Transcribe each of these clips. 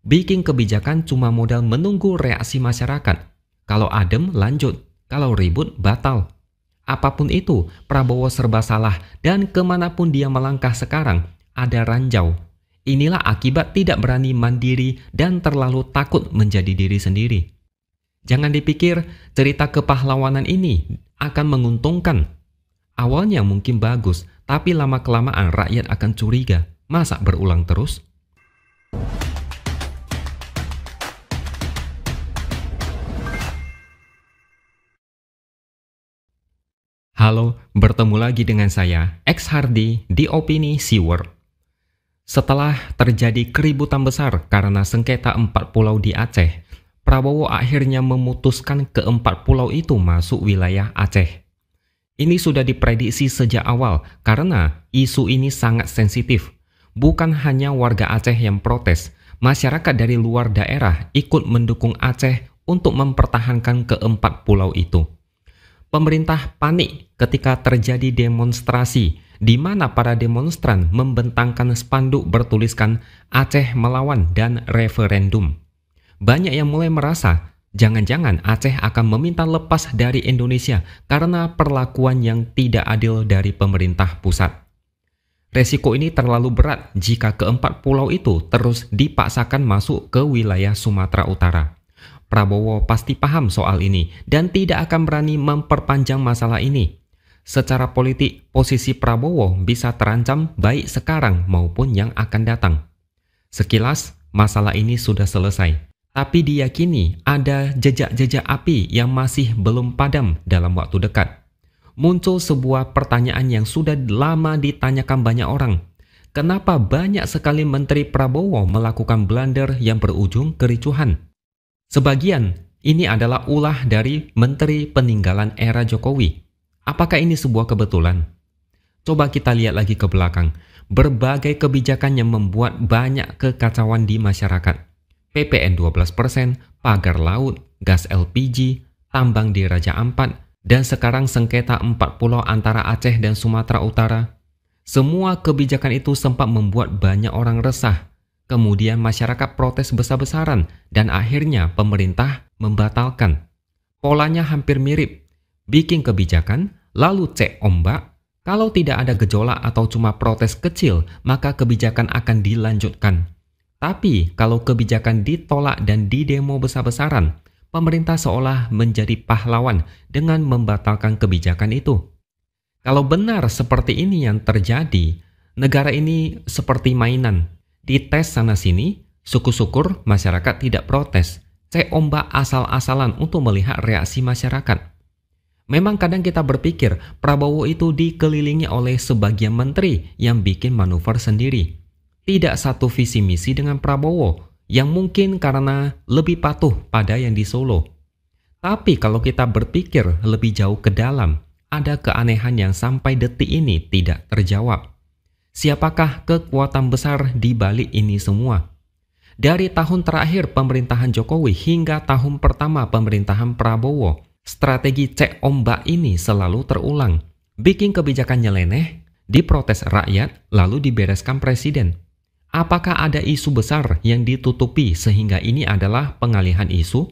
Bikin kebijakan cuma modal menunggu reaksi masyarakat. Kalau adem, lanjut. Kalau ribut, batal. Apapun itu, Prabowo serba salah dan kemanapun dia melangkah sekarang, ada ranjau. Inilah akibat tidak berani mandiri dan terlalu takut menjadi diri sendiri. Jangan dipikir cerita kepahlawanan ini akan menguntungkan. Awalnya mungkin bagus, tapi lama-kelamaan rakyat akan curiga. Masa berulang terus? Halo, bertemu lagi dengan saya, X Hardy di Opini Seaword. Setelah terjadi keributan besar karena sengketa 4 pulau di Aceh, Prabowo akhirnya memutuskan ke-4 pulau itu masuk wilayah Aceh. Ini sudah diprediksi sejak awal karena isu ini sangat sensitif. Bukan hanya warga Aceh yang protes, masyarakat dari luar daerah ikut mendukung Aceh untuk mempertahankan ke-4 pulau itu. Pemerintah panik ketika terjadi demonstrasi di mana para demonstran membentangkan spanduk bertuliskan Aceh melawan dan referendum. Banyak yang mulai merasa jangan-jangan Aceh akan meminta lepas dari Indonesia karena perlakuan yang tidak adil dari pemerintah pusat. Resiko ini terlalu berat jika ke-4 pulau itu terus dipaksakan masuk ke wilayah Sumatera Utara. Prabowo pasti paham soal ini dan tidak akan berani memperpanjang masalah ini. Secara politik, posisi Prabowo bisa terancam baik sekarang maupun yang akan datang. Sekilas, masalah ini sudah selesai. Tapi diyakini ada jejak-jejak api yang masih belum padam dalam waktu dekat. Muncul sebuah pertanyaan yang sudah lama ditanyakan banyak orang. Kenapa banyak sekali Menteri Prabowo melakukan blunder yang berujung kericuhan? Sebagian ini adalah ulah dari menteri peninggalan era Jokowi. Apakah ini sebuah kebetulan? Coba kita lihat lagi ke belakang. Berbagai kebijakan yang membuat banyak kekacauan di masyarakat. PPN 12%, pagar laut, gas LPG, tambang di Raja Ampat, dan sekarang sengketa 4 pulau antara Aceh dan Sumatera Utara. Semua kebijakan itu sempat membuat banyak orang resah. Kemudian masyarakat protes besar-besaran dan akhirnya pemerintah membatalkan. Polanya hampir mirip. Bikin kebijakan, lalu cek ombak. Kalau tidak ada gejolak atau cuma protes kecil, maka kebijakan akan dilanjutkan. Tapi kalau kebijakan ditolak dan didemo besar-besaran, pemerintah seolah menjadi pahlawan dengan membatalkan kebijakan itu. Kalau benar seperti ini yang terjadi, negara ini seperti mainan. Dites sana-sini, syukur-syukur masyarakat tidak protes. Cek ombak asal-asalan untuk melihat reaksi masyarakat. Memang kadang kita berpikir Prabowo itu dikelilingi oleh sebagian menteri yang bikin manuver sendiri. Tidak satu visi misi dengan Prabowo, yang mungkin karena lebih patuh pada yang di Solo. Tapi kalau kita berpikir lebih jauh ke dalam, ada keanehan yang sampai detik ini tidak terjawab. Siapakah kekuatan besar di balik ini semua? Dari tahun terakhir pemerintahan Jokowi hingga tahun pertama pemerintahan Prabowo, strategi cek ombak ini selalu terulang. Bikin kebijakan nyeleneh, diprotes rakyat, lalu dibereskan presiden. Apakah ada isu besar yang ditutupi sehingga ini adalah pengalihan isu?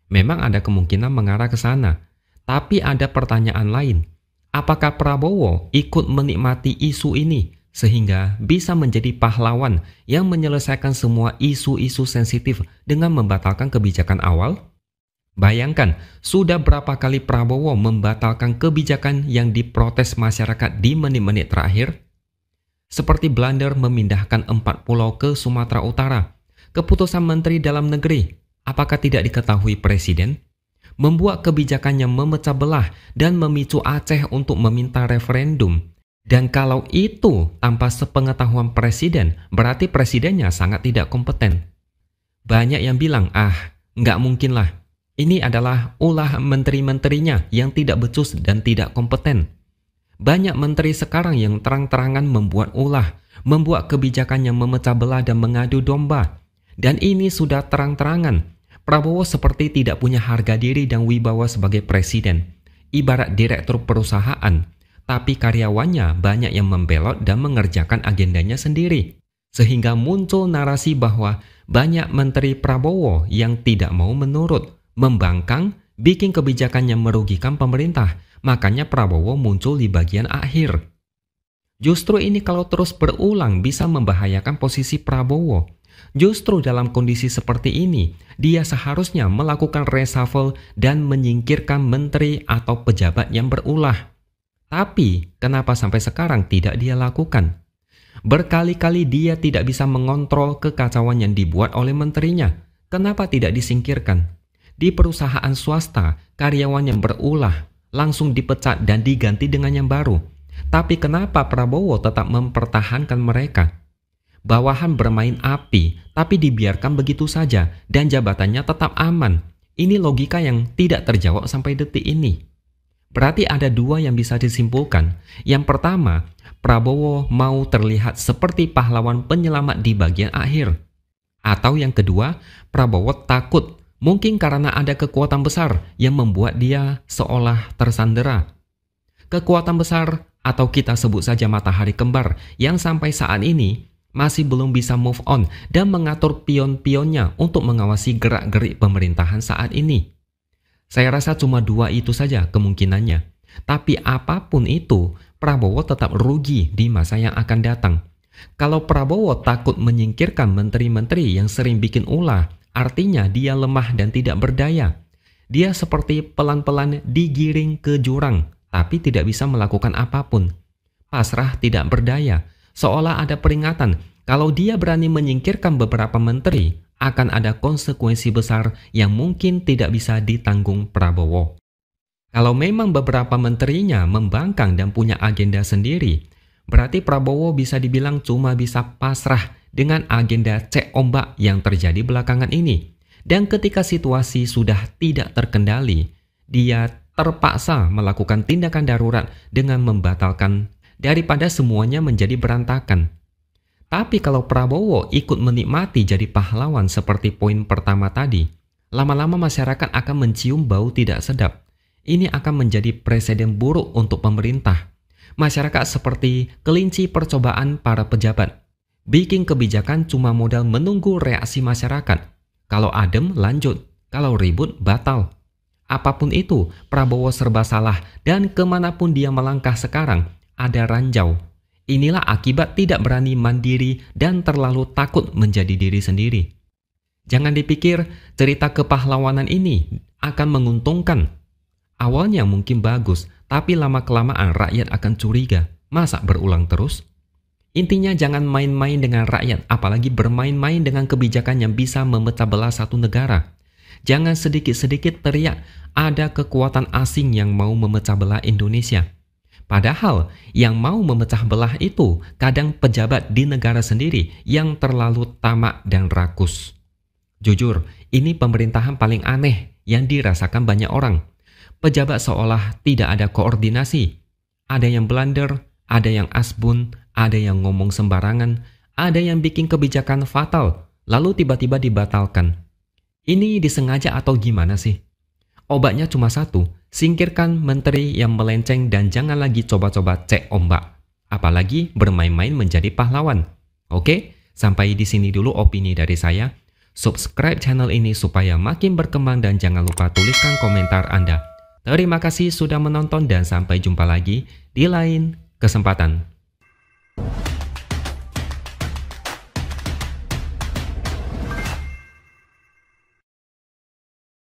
Memang ada kemungkinan mengarah ke sana. Tapi ada pertanyaan lain. Apakah Prabowo ikut menikmati isu ini sehingga bisa menjadi pahlawan yang menyelesaikan semua isu-isu sensitif dengan membatalkan kebijakan awal? Bayangkan, sudah berapa kali Prabowo membatalkan kebijakan yang diprotes masyarakat di menit-menit terakhir? Seperti blunder memindahkan 4 pulau ke Sumatera Utara. Keputusan Menteri Dalam Negeri, apakah tidak diketahui Presiden? Membuat kebijakan yang memecah belah dan memicu Aceh untuk meminta referendum. Dan kalau itu tanpa sepengetahuan presiden, berarti presidennya sangat tidak kompeten. Banyak yang bilang, nggak mungkin lah. Ini adalah ulah menteri-menterinya yang tidak becus dan tidak kompeten. Banyak menteri sekarang yang terang-terangan membuat ulah, membuat kebijakan yang memecah belah dan mengadu domba. Dan ini sudah terang-terangan. Prabowo seperti tidak punya harga diri dan wibawa sebagai presiden. Ibarat direktur perusahaan. Tapi karyawannya banyak yang membelot dan mengerjakan agendanya sendiri. Sehingga muncul narasi bahwa banyak menteri Prabowo yang tidak mau menurut, membangkang, bikin kebijakan yang merugikan pemerintah. Makanya Prabowo muncul di bagian akhir. Justru ini kalau terus berulang bisa membahayakan posisi Prabowo. Justru dalam kondisi seperti ini, dia seharusnya melakukan reshuffle dan menyingkirkan menteri atau pejabat yang berulah. Tapi, kenapa sampai sekarang tidak dia lakukan? Berkali-kali dia tidak bisa mengontrol kekacauan yang dibuat oleh menterinya. Kenapa tidak disingkirkan? Di perusahaan swasta, karyawan yang berulah langsung dipecat dan diganti dengan yang baru. Tapi kenapa Prabowo tetap mempertahankan mereka? Bawahan bermain api, tapi dibiarkan begitu saja dan jabatannya tetap aman. Ini logika yang tidak terjawab sampai detik ini. Berarti ada dua yang bisa disimpulkan. Yang pertama, Prabowo mau terlihat seperti pahlawan penyelamat di bagian akhir. Atau yang kedua, Prabowo takut, mungkin karena ada kekuatan besar yang membuat dia seolah tersandera. Kekuatan besar atau kita sebut saja matahari kembar yang sampai saat ini masih belum bisa move on dan mengatur pion-pionnya untuk mengawasi gerak-gerik pemerintahan saat ini. Saya rasa cuma dua itu saja kemungkinannya. Tapi apapun itu, Prabowo tetap rugi di masa yang akan datang. Kalau Prabowo takut menyingkirkan menteri-menteri yang sering bikin ulah, artinya dia lemah dan tidak berdaya. Dia seperti pelan-pelan digiring ke jurang, tapi tidak bisa melakukan apapun. Pasrah, tidak berdaya. Seolah ada peringatan, kalau dia berani menyingkirkan beberapa menteri, akan ada konsekuensi besar yang mungkin tidak bisa ditanggung Prabowo. Kalau memang beberapa menterinya membangkang dan punya agenda sendiri, berarti Prabowo bisa dibilang cuma bisa pasrah dengan agenda cek ombak yang terjadi belakangan ini. Dan ketika situasi sudah tidak terkendali, dia terpaksa melakukan tindakan darurat dengan membatalkan daripada semuanya menjadi berantakan. Tapi kalau Prabowo ikut menikmati jadi pahlawan seperti poin pertama tadi, lama-lama masyarakat akan mencium bau tidak sedap. Ini akan menjadi presiden buruk untuk pemerintah. Masyarakat seperti kelinci percobaan para pejabat. Bikin kebijakan cuma modal menunggu reaksi masyarakat. Kalau adem lanjut, kalau ribut batal. Apapun itu, Prabowo serba salah dan kemanapun dia melangkah sekarang, ada ranjau. Inilah akibat tidak berani mandiri dan terlalu takut menjadi diri sendiri. Jangan dipikir cerita kepahlawanan ini akan menguntungkan. Awalnya mungkin bagus, tapi lama-kelamaan rakyat akan curiga. Masa berulang terus? Intinya jangan main-main dengan rakyat, apalagi bermain-main dengan kebijakan yang bisa memecah belah satu negara. Jangan sedikit-sedikit teriak ada kekuatan asing yang mau memecah belah Indonesia. Padahal yang mau memecah belah itu kadang pejabat di negara sendiri yang terlalu tamak dan rakus. Jujur, ini pemerintahan paling aneh yang dirasakan banyak orang. Pejabat seolah tidak ada koordinasi. Ada yang blunder, ada yang asbun, ada yang ngomong sembarangan, ada yang bikin kebijakan fatal, lalu tiba-tiba dibatalkan. Ini disengaja atau gimana sih? Obatnya cuma satu, singkirkan menteri yang melenceng dan jangan lagi coba-coba cek ombak. Apalagi bermain-main menjadi pahlawan. Oke, sampai di sini dulu opini dari saya. Subscribe channel ini supaya makin berkembang dan jangan lupa tuliskan komentar Anda. Terima kasih sudah menonton dan sampai jumpa lagi di lain kesempatan.